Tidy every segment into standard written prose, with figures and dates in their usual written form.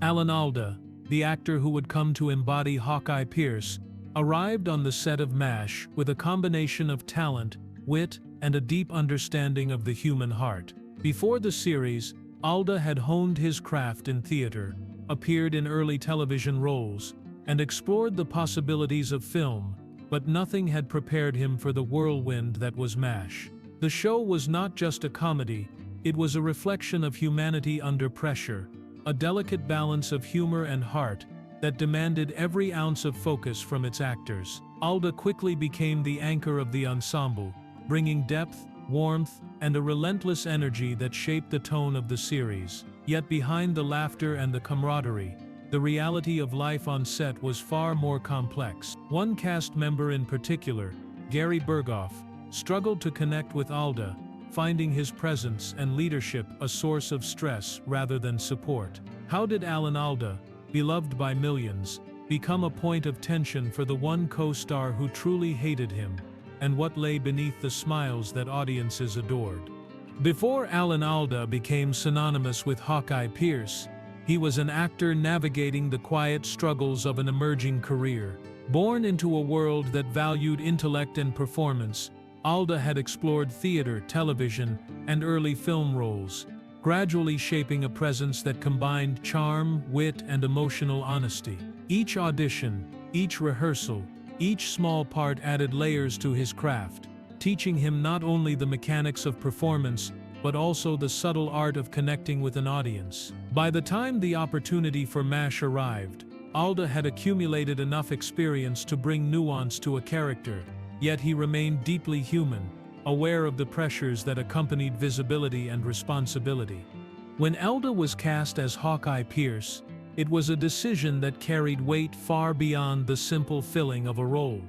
Alan Alda, the actor who would come to embody Hawkeye Pierce, arrived on the set of MASH with a combination of talent, wit, and a deep understanding of the human heart. Before the series, Alda had honed his craft in theater, appeared in early television roles, and explored the possibilities of film, but nothing had prepared him for the whirlwind that was MASH. The show was not just a comedy, it was a reflection of humanity under pressure, a delicate balance of humor and heart that demanded every ounce of focus from its actors. Alda quickly became the anchor of the ensemble, bringing depth, warmth, and a relentless energy that shaped the tone of the series. Yet behind the laughter and the camaraderie, the reality of life on set was far more complex. One cast member in particular, Gary Berghoff, struggled to connect with Alda, finding his presence and leadership a source of stress rather than support. How did Alan Alda, beloved by millions, become a point of tension for the one co-star who truly hated him, and what lay beneath the smiles that audiences adored? Before Alan Alda became synonymous with Hawkeye Pierce, he was an actor navigating the quiet struggles of an emerging career. Born into a world that valued intellect and performance, Alda had explored theater, television, and early film roles, gradually shaping a presence that combined charm, wit, and emotional honesty. Each audition, each rehearsal, each small part added layers to his craft, teaching him not only the mechanics of performance, but also the subtle art of connecting with an audience. By the time the opportunity for MASH arrived, Alda had accumulated enough experience to bring nuance to a character, yet he remained deeply human, aware of the pressures that accompanied visibility and responsibility. When Alda was cast as Hawkeye Pierce, it was a decision that carried weight far beyond the simple filling of a role.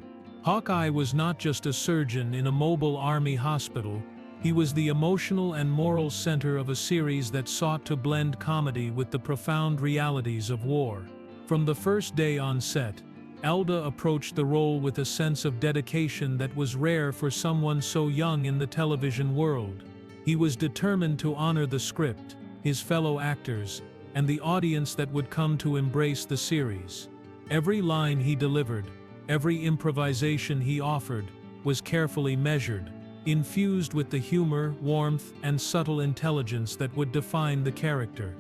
Hawkeye was not just a surgeon in a mobile army hospital, he was the emotional and moral center of a series that sought to blend comedy with the profound realities of war. From the first day on set, Alda approached the role with a sense of dedication that was rare for someone so young in the television world. He was determined to honor the script, his fellow actors, and the audience that would come to embrace the series. Every line he delivered, every improvisation he offered, was carefully measured, infused with the humor, warmth, and subtle intelligence that would define the character.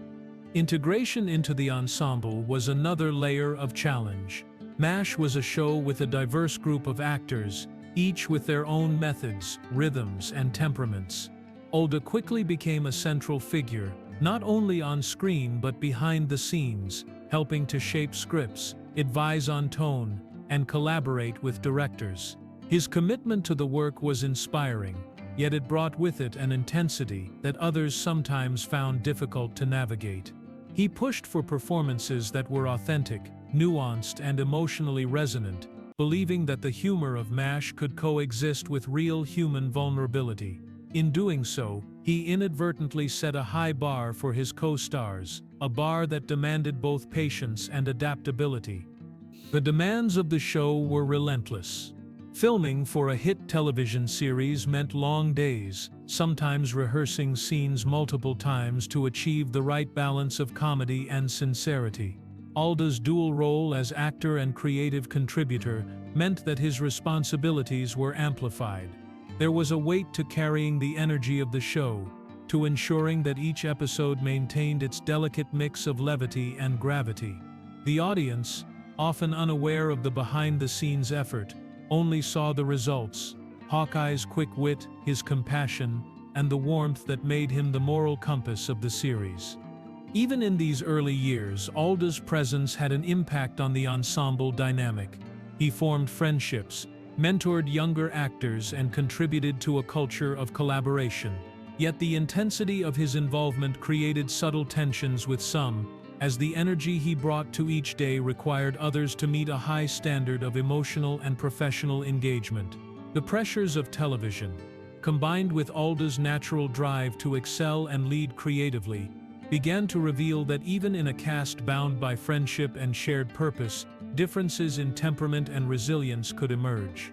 Integration into the ensemble was another layer of challenge. MASH was a show with a diverse group of actors, each with their own methods, rhythms, and temperaments. Alda quickly became a central figure, not only on screen but behind the scenes, helping to shape scripts, advise on tone, and collaborate with directors. His commitment to the work was inspiring, yet it brought with it an intensity that others sometimes found difficult to navigate. He pushed for performances that were authentic, nuanced, and emotionally resonant, believing that the humor of MASH could coexist with real human vulnerability. In doing so, he inadvertently set a high bar for his co-stars, a bar that demanded both patience and adaptability. The demands of the show were relentless. Filming for a hit television series meant long days, sometimes rehearsing scenes multiple times to achieve the right balance of comedy and sincerity. Alda's dual role as actor and creative contributor meant that his responsibilities were amplified. There was a weight to carrying the energy of the show, to ensuring that each episode maintained its delicate mix of levity and gravity. The audience, often unaware of the behind-the-scenes effort, only saw the results: Hawkeye's quick wit, his compassion, and the warmth that made him the moral compass of the series. Even in these early years, Alda's presence had an impact on the ensemble dynamic. He formed friendships, mentored younger actors, and contributed to a culture of collaboration. Yet the intensity of his involvement created subtle tensions with some, as the energy he brought to each day required others to meet a high standard of emotional and professional engagement. The pressures of television, combined with Alda's natural drive to excel and lead creatively, began to reveal that even in a cast bound by friendship and shared purpose, differences in temperament and resilience could emerge.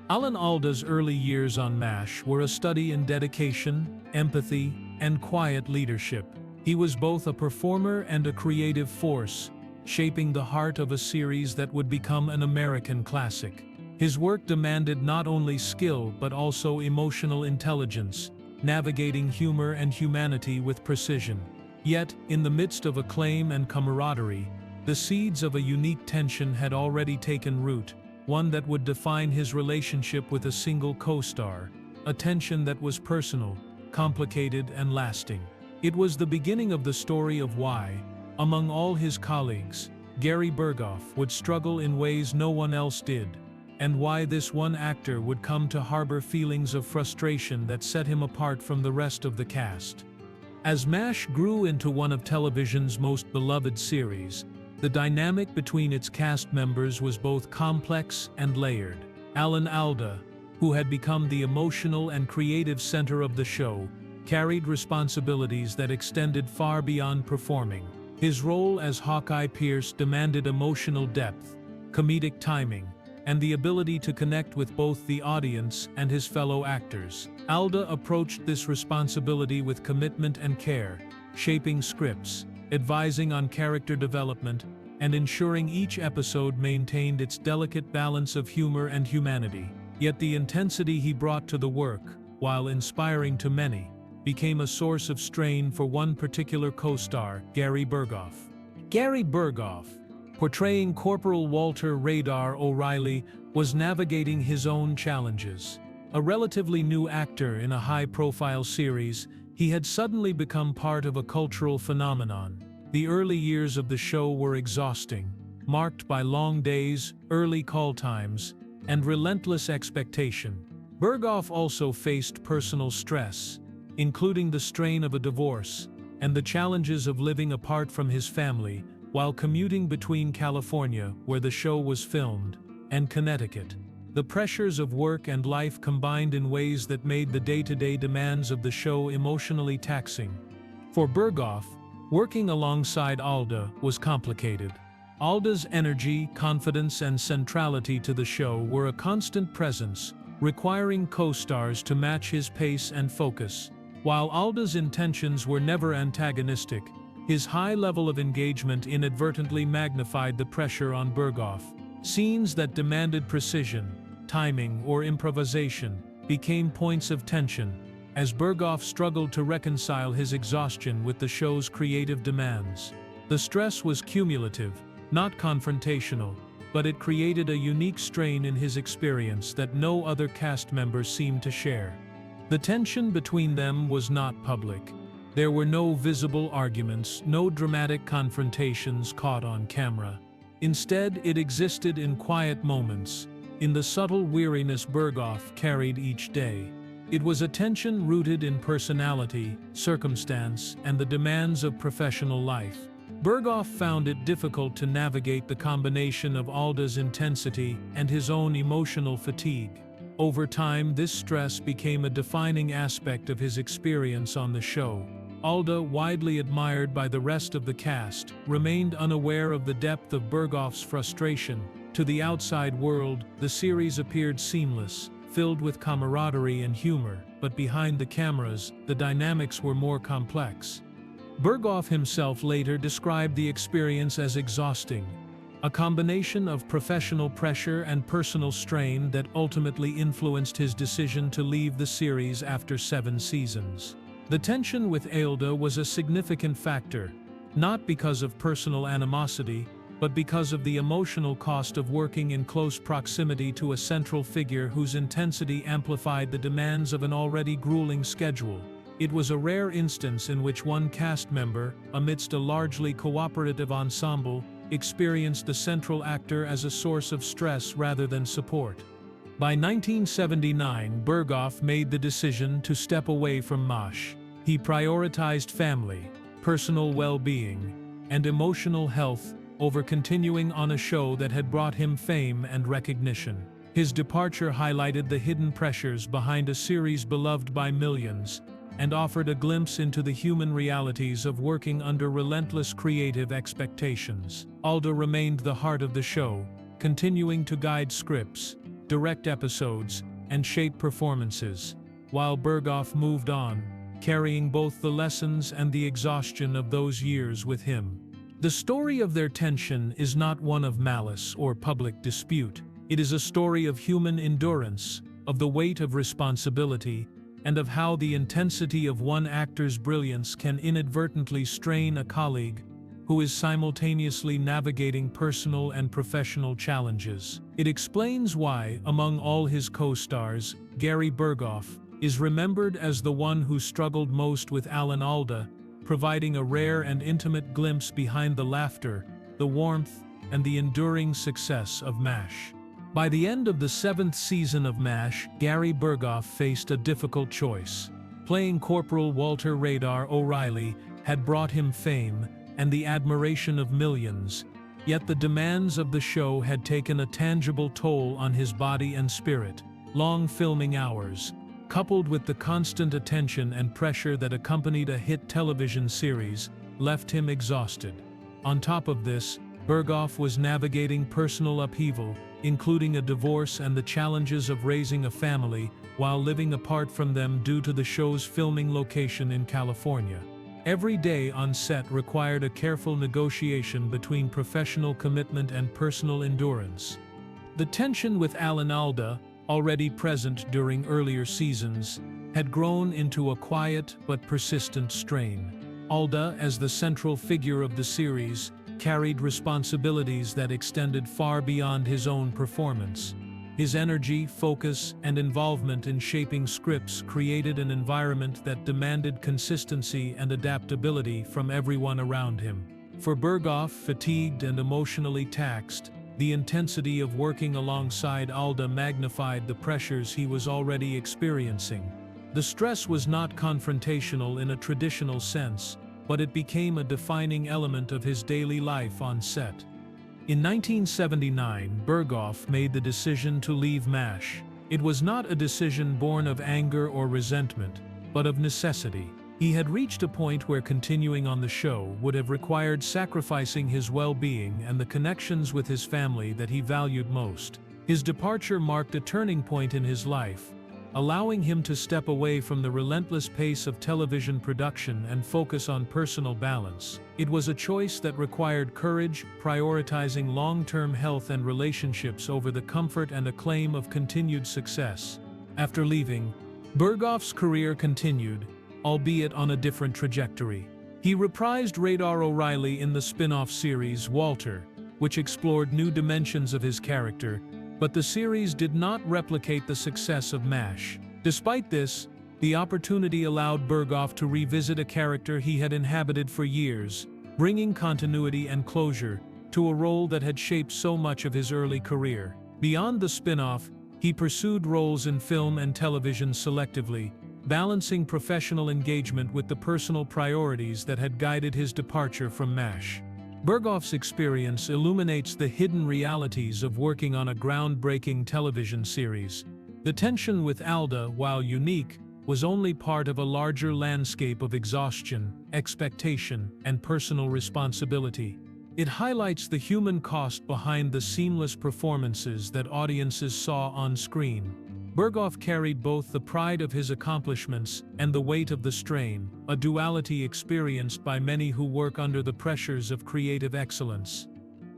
Alan Alda's early years on MASH were a study in dedication, empathy, and quiet leadership. He was both a performer and a creative force, shaping the heart of a series that would become an American classic. His work demanded not only skill but also emotional intelligence, navigating humor and humanity with precision. Yet, in the midst of acclaim and camaraderie, the seeds of a unique tension had already taken root, one that would define his relationship with a single co-star, a tension that was personal, complicated, and lasting. It was the beginning of the story of why, among all his colleagues, Gary Berghoff would struggle in ways no one else did, and why this one actor would come to harbor feelings of frustration that set him apart from the rest of the cast. As MASH grew into one of television's most beloved series, the dynamic between its cast members was both complex and layered. Alan Alda, who had become the emotional and creative center of the show, carried responsibilities that extended far beyond performing. His role as Hawkeye Pierce demanded emotional depth, comedic timing, and the ability to connect with both the audience and his fellow actors. Alda approached this responsibility with commitment and care, shaping scripts, advising on character development, and ensuring each episode maintained its delicate balance of humor and humanity. Yet the intensity he brought to the work, while inspiring to many, became a source of strain for one particular co-star, Gary Berghoff. Gary Berghoff, portraying Corporal Walter Radar O'Reilly, was navigating his own challenges. A relatively new actor in a high-profile series, he had suddenly become part of a cultural phenomenon. The early years of the show were exhausting, marked by long days, early call times, and relentless expectation. Berghoff also faced personal stress, including the strain of a divorce and the challenges of living apart from his family while commuting between California, where the show was filmed, and Connecticut. The pressures of work and life combined in ways that made the day-to-day demands of the show emotionally taxing. For Berghoff, working alongside Alda was complicated. Alda's energy, confidence, and centrality to the show were a constant presence, requiring co-stars to match his pace and focus. While Alda's intentions were never antagonistic, his high level of engagement inadvertently magnified the pressure on Berghoff. Scenes that demanded precision, timing, or improvisation became points of tension, as Berghoff struggled to reconcile his exhaustion with the show's creative demands. The stress was cumulative, not confrontational, but it created a unique strain in his experience that no other cast member seemed to share. The tension between them was not public. There were no visible arguments, no dramatic confrontations caught on camera. Instead, it existed in quiet moments, in the subtle weariness Berghoff carried each day. It was a tension rooted in personality, circumstance, and the demands of professional life. Berghoff found it difficult to navigate the combination of Alda's intensity and his own emotional fatigue. Over time, this stress became a defining aspect of his experience on the show. Alda, widely admired by the rest of the cast, remained unaware of the depth of Berghoff's frustration. To the outside world, the series appeared seamless, filled with camaraderie and humor, but behind the cameras, the dynamics were more complex. Berghoff himself later described the experience as exhausting, a combination of professional pressure and personal strain that ultimately influenced his decision to leave the series after 7 seasons. The tension with Alda was a significant factor, not because of personal animosity, but because of the emotional cost of working in close proximity to a central figure whose intensity amplified the demands of an already grueling schedule. It was a rare instance in which one cast member, amidst a largely cooperative ensemble, experienced the central actor as a source of stress rather than support. By 1979, Berghoff made the decision to step away from MASH. He prioritized family, personal well-being, and emotional health over continuing on a show that had brought him fame and recognition. His departure highlighted the hidden pressures behind a series beloved by millions and offered a glimpse into the human realities of working under relentless creative expectations. Alda remained the heart of the show, continuing to guide scripts, direct episodes, and shape performances. While Berghoff moved on, carrying both the lessons and the exhaustion of those years with him. The story of their tension is not one of malice or public dispute. It is a story of human endurance, of the weight of responsibility, and of how the intensity of one actor's brilliance can inadvertently strain a colleague who is simultaneously navigating personal and professional challenges. It explains why, among all his co-stars, Gary Berghoff is remembered as the one who struggled most with Alan Alda, providing a rare and intimate glimpse behind the laughter, the warmth, and the enduring success of MASH. By the end of the 7th season of MASH, Gary Berghoff faced a difficult choice. Playing Corporal Walter Radar O'Reilly had brought him fame and the admiration of millions, yet the demands of the show had taken a tangible toll on his body and spirit. Long filming hours, coupled with the constant attention and pressure that accompanied a hit television series, left him exhausted. On top of this, Berghoff was navigating personal upheaval, including a divorce and the challenges of raising a family while living apart from them due to the show's filming location in California. Every day on set required a careful negotiation between professional commitment and personal endurance. The tension with Alan Alda, already present during earlier seasons, had grown into a quiet but persistent strain. Alda, as the central figure of the series, carried responsibilities that extended far beyond his own performance. His energy, focus, and involvement in shaping scripts created an environment that demanded consistency and adaptability from everyone around him. For Berghoff, fatigued and emotionally taxed, the intensity of working alongside Alda magnified the pressures he was already experiencing. The stress was not confrontational in a traditional sense, but it became a defining element of his daily life on set. In 1979, Berghoff made the decision to leave MASH. It was not a decision born of anger or resentment, but of necessity. He had reached a point where continuing on the show would have required sacrificing his well-being and the connections with his family that he valued most. His departure marked a turning point in his life, allowing him to step away from the relentless pace of television production and focus on personal balance. It was a choice that required courage, prioritizing long-term health and relationships over the comfort and acclaim of continued success. After leaving, Berghoff's career continued, albeit on a different trajectory. He reprised Radar O'Reilly in the spin-off series Walter, which explored new dimensions of his character, but the series did not replicate the success of MASH. Despite this, the opportunity allowed Berghoff to revisit a character he had inhabited for years, bringing continuity and closure to a role that had shaped so much of his early career. Beyond the spin-off, he pursued roles in film and television selectively, balancing professional engagement with the personal priorities that had guided his departure from MASH. Berghoff's experience illuminates the hidden realities of working on a groundbreaking television series. The tension with Alda, while unique, was only part of a larger landscape of exhaustion, expectation, and personal responsibility. It highlights the human cost behind the seamless performances that audiences saw on screen. Berghoff carried both the pride of his accomplishments and the weight of the strain, a duality experienced by many who work under the pressures of creative excellence.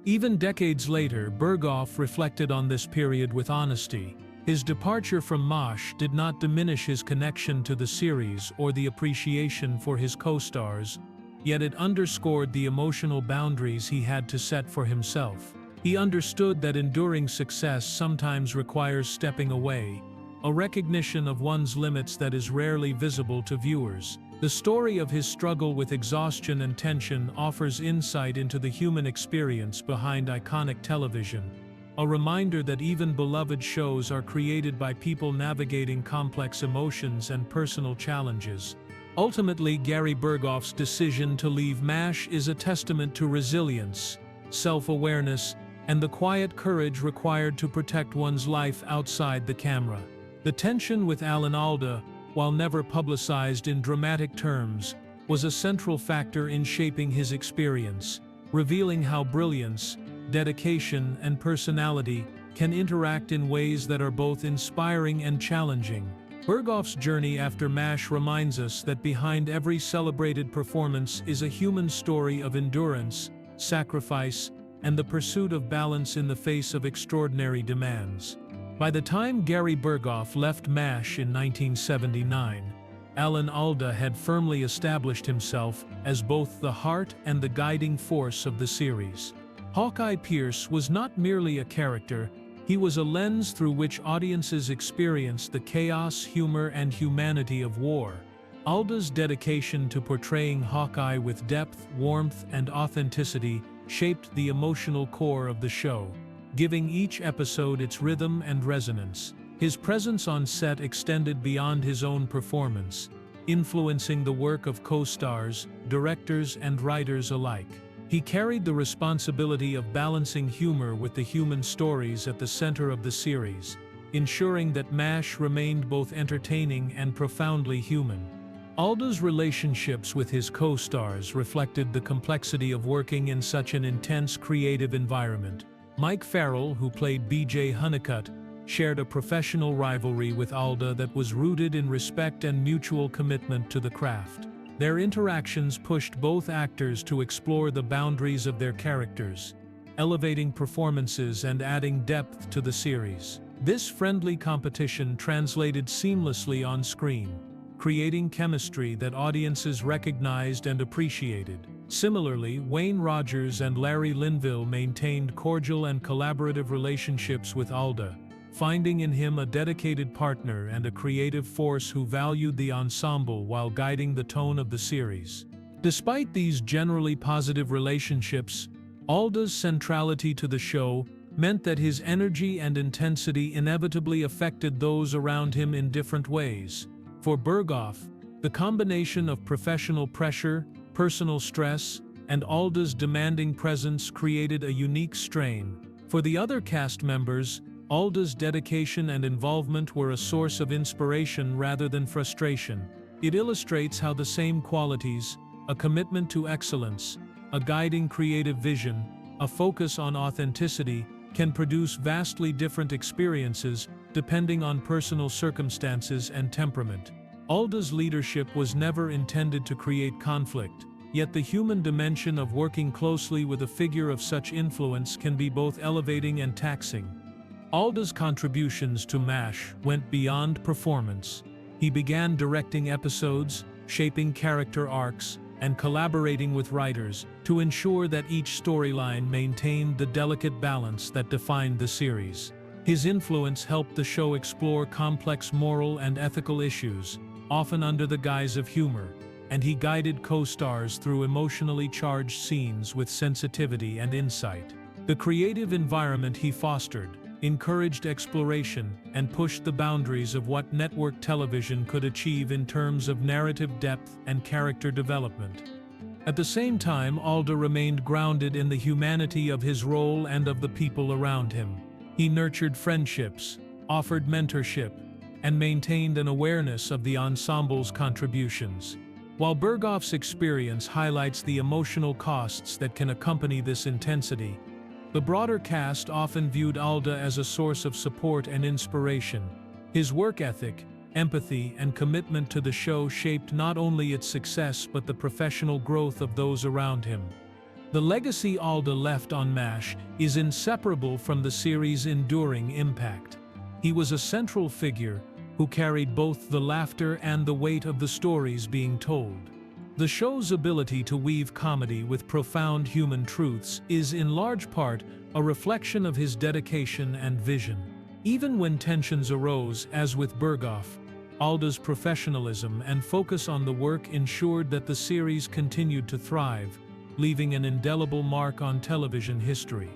Even decades later, Berghoff reflected on this period with honesty. His departure from MASH did not diminish his connection to the series or the appreciation for his co-stars, yet it underscored the emotional boundaries he had to set for himself. He understood that enduring success sometimes requires stepping away, a recognition of one's limits that is rarely visible to viewers. The story of his struggle with exhaustion and tension offers insight into the human experience behind iconic television, a reminder that even beloved shows are created by people navigating complex emotions and personal challenges. Ultimately, Gary Berghoff's decision to leave MASH is a testament to resilience, self-awareness, and the quiet courage required to protect one's life outside the camera. The tension with Alan Alda, while never publicized in dramatic terms, was a central factor in shaping his experience, revealing how brilliance, dedication, and personality can interact in ways that are both inspiring and challenging. Berghoff's journey after MASH reminds us that behind every celebrated performance is a human story of endurance, sacrifice, and the pursuit of balance in the face of extraordinary demands. By the time Gary Berghoff left MASH in 1979, Alan Alda had firmly established himself as both the heart and the guiding force of the series. Hawkeye Pierce was not merely a character, he was a lens through which audiences experienced the chaos, humor, and humanity of war. Alda's dedication to portraying Hawkeye with depth, warmth, and authenticity shaped the emotional core of the show, giving each episode its rhythm and resonance. His presence on set extended beyond his own performance, influencing the work of co-stars, directors, and writers alike. He carried the responsibility of balancing humor with the human stories at the center of the series, ensuring that MASH remained both entertaining and profoundly human. Alda's relationships with his co-stars reflected the complexity of working in such an intense creative environment. Mike Farrell, who played B.J. Honeycutt, shared a professional rivalry with Alda that was rooted in respect and mutual commitment to the craft. Their interactions pushed both actors to explore the boundaries of their characters, elevating performances and adding depth to the series. This friendly competition translated seamlessly on screen, creating chemistry that audiences recognized and appreciated. Similarly, Wayne Rogers and Larry Linville maintained cordial and collaborative relationships with Alda, finding in him a dedicated partner and a creative force who valued the ensemble while guiding the tone of the series. Despite these generally positive relationships, Alda's centrality to the show meant that his energy and intensity inevitably affected those around him in different ways. For Berghoff, the combination of professional pressure, personal stress, and Alda's demanding presence created a unique strain. For the other cast members, Alda's dedication and involvement were a source of inspiration rather than frustration. It illustrates how the same qualities, a commitment to excellence, a guiding creative vision, a focus on authenticity, can produce vastly different experiences depending on personal circumstances and temperament. Alda's leadership was never intended to create conflict, yet the human dimension of working closely with a figure of such influence can be both elevating and taxing. Alda's contributions to MASH went beyond performance. He began directing episodes, shaping character arcs, and collaborating with writers to ensure that each storyline maintained the delicate balance that defined the series. His influence helped the show explore complex moral and ethical issues, often under the guise of humor, and he guided co-stars through emotionally charged scenes with sensitivity and insight. The creative environment he fostered encouraged exploration and pushed the boundaries of what network television could achieve in terms of narrative depth and character development. At the same time, Alda remained grounded in the humanity of his role and of the people around him. He nurtured friendships, offered mentorship, and maintained an awareness of the ensemble's contributions. While Berghoff's experience highlights the emotional costs that can accompany this intensity, the broader cast often viewed Alda as a source of support and inspiration. His work ethic, empathy, and commitment to the show shaped not only its success but the professional growth of those around him. The legacy Alda left on MASH is inseparable from the series' enduring impact. He was a central figure who carried both the laughter and the weight of the stories being told. The show's ability to weave comedy with profound human truths is in large part a reflection of his dedication and vision. Even when tensions arose, as with Berghoff, Alda's professionalism and focus on the work ensured that the series continued to thrive, leaving an indelible mark on television history.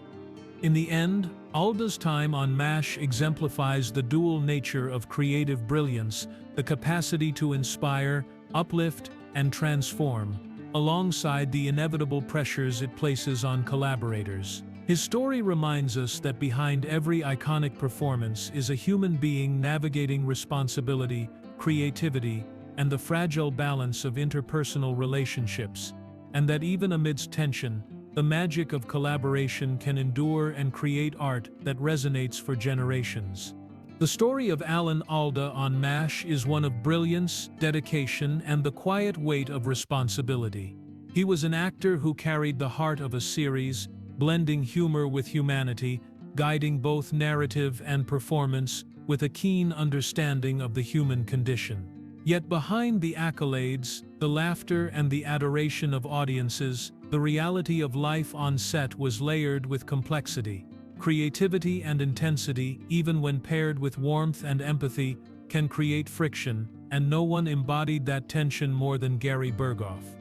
In the end, Alda's time on MASH exemplifies the dual nature of creative brilliance, the capacity to inspire, uplift, and transform, alongside the inevitable pressures it places on collaborators. His story reminds us that behind every iconic performance is a human being navigating responsibility, creativity, and the fragile balance of interpersonal relationships, and that even amidst tension, the magic of collaboration can endure and create art that resonates for generations. The story of Alan Alda on MASH is one of brilliance, dedication, and the quiet weight of responsibility. He was an actor who carried the heart of a series, blending humor with humanity, guiding both narrative and performance with a keen understanding of the human condition. Yet behind the accolades, the laughter and the adoration of audiences, the reality of life on set was layered with complexity. Creativity and intensity, even when paired with warmth and empathy, can create friction, and no one embodied that tension more than Gary Berghoff.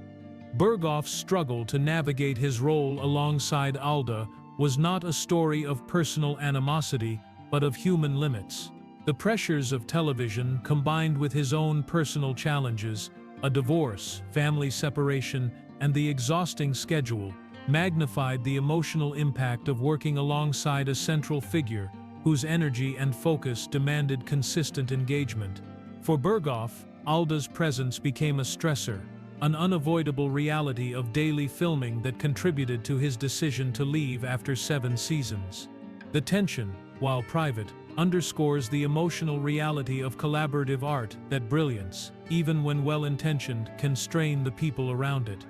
Berghoff's struggle to navigate his role alongside Alda was not a story of personal animosity, but of human limits. The pressures of television, combined with his own personal challenges, a divorce, family separation, and the exhausting schedule, magnified the emotional impact of working alongside a central figure whose energy and focus demanded consistent engagement. For Berghoff, Alda's presence became a stressor, an unavoidable reality of daily filming that contributed to his decision to leave after 7 seasons. The tension, while private, underscores the emotional reality of collaborative art that brilliance, even when well-intentioned, can strain the people around it.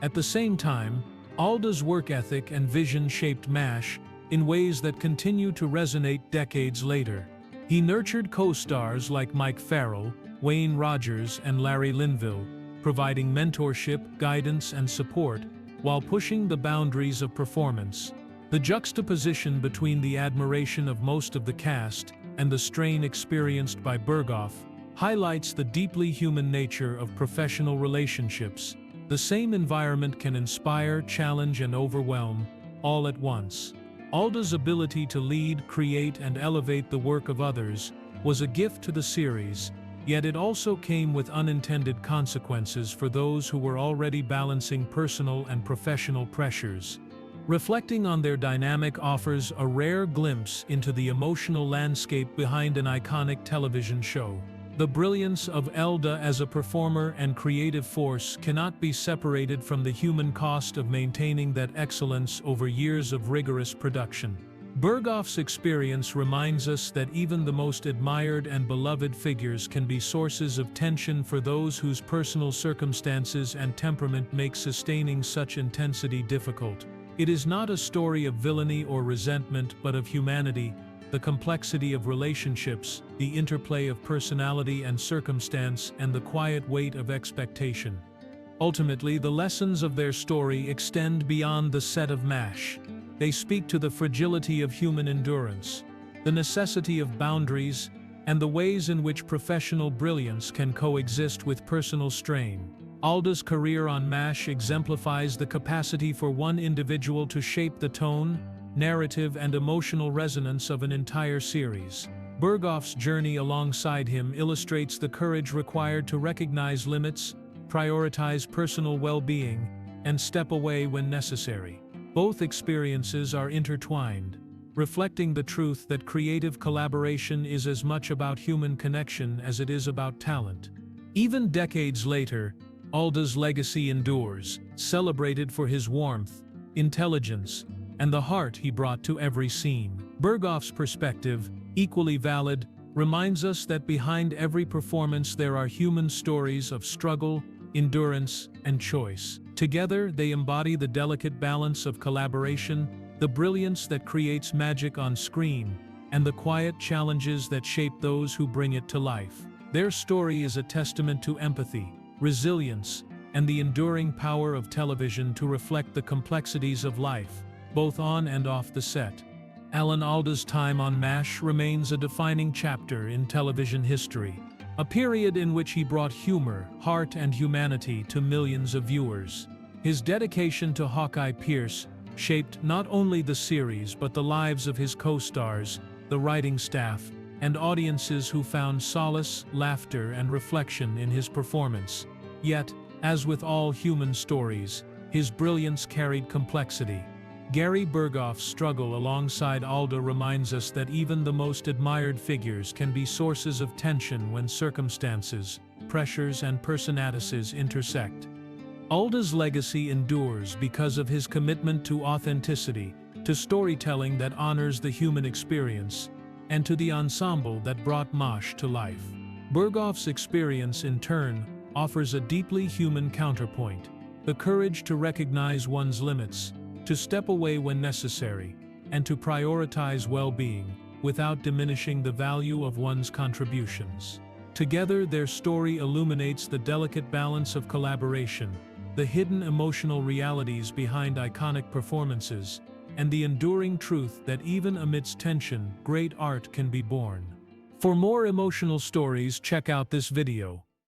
At the same time, Alda's work ethic and vision shaped MASH in ways that continue to resonate decades later. He nurtured co-stars like Mike Farrell, Wayne Rogers, and Larry Linville, providing mentorship, guidance, and support while pushing the boundaries of performance. The juxtaposition between the admiration of most of the cast and the strain experienced by Berghoff highlights the deeply human nature of professional relationships. The same environment can inspire, challenge, and overwhelm, all at once. Alda's ability to lead, create, and elevate the work of others was a gift to the series, yet it also came with unintended consequences for those who were already balancing personal and professional pressures. Reflecting on their dynamic offers a rare glimpse into the emotional landscape behind an iconic television show. The brilliance of Alda as a performer and creative force cannot be separated from the human cost of maintaining that excellence over years of rigorous production. Berghoff's experience reminds us that even the most admired and beloved figures can be sources of tension for those whose personal circumstances and temperament make sustaining such intensity difficult. It is not a story of villainy or resentment, but of humanity, the complexity of relationships, the interplay of personality and circumstance, and the quiet weight of expectation. Ultimately, the lessons of their story extend beyond the set of MASH. They speak to the fragility of human endurance, the necessity of boundaries, and the ways in which professional brilliance can coexist with personal strain. Alda's career on MASH exemplifies the capacity for one individual to shape the tone, narrative, and emotional resonance of an entire series. Berghoff's journey alongside him illustrates the courage required to recognize limits, prioritize personal well-being, and step away when necessary. Both experiences are intertwined, reflecting the truth that creative collaboration is as much about human connection as it is about talent. Even decades later, Alda's legacy endures, celebrated for his warmth, intelligence, and the heart he brought to every scene. Berghoff's perspective, equally valid, reminds us that behind every performance there are human stories of struggle, endurance, and choice. Together, they embody the delicate balance of collaboration, the brilliance that creates magic on screen, and the quiet challenges that shape those who bring it to life. Their story is a testament to empathy, resilience, and the enduring power of television to reflect the complexities of life, both on and off the set. Alan Alda's time on MASH remains a defining chapter in television history, a period in which he brought humor, heart, and humanity to millions of viewers. His dedication to Hawkeye Pierce shaped not only the series but the lives of his co-stars, the writing staff, and audiences who found solace, laughter, and reflection in his performance. Yet, as with all human stories, his brilliance carried complexity. Gary Berghoff's struggle alongside Alda reminds us that even the most admired figures can be sources of tension when circumstances, pressures, and personalities intersect. Alda's legacy endures because of his commitment to authenticity, to storytelling that honors the human experience, and to the ensemble that brought Mosh to life. Berghoff's experience, in turn, offers a deeply human counterpoint: the courage to recognize one's limits, to step away when necessary, and to prioritize well-being, without diminishing the value of one's contributions. Together, their story illuminates the delicate balance of collaboration, the hidden emotional realities behind iconic performances, and the enduring truth that even amidst tension, great art can be born. For more emotional stories, check out this video.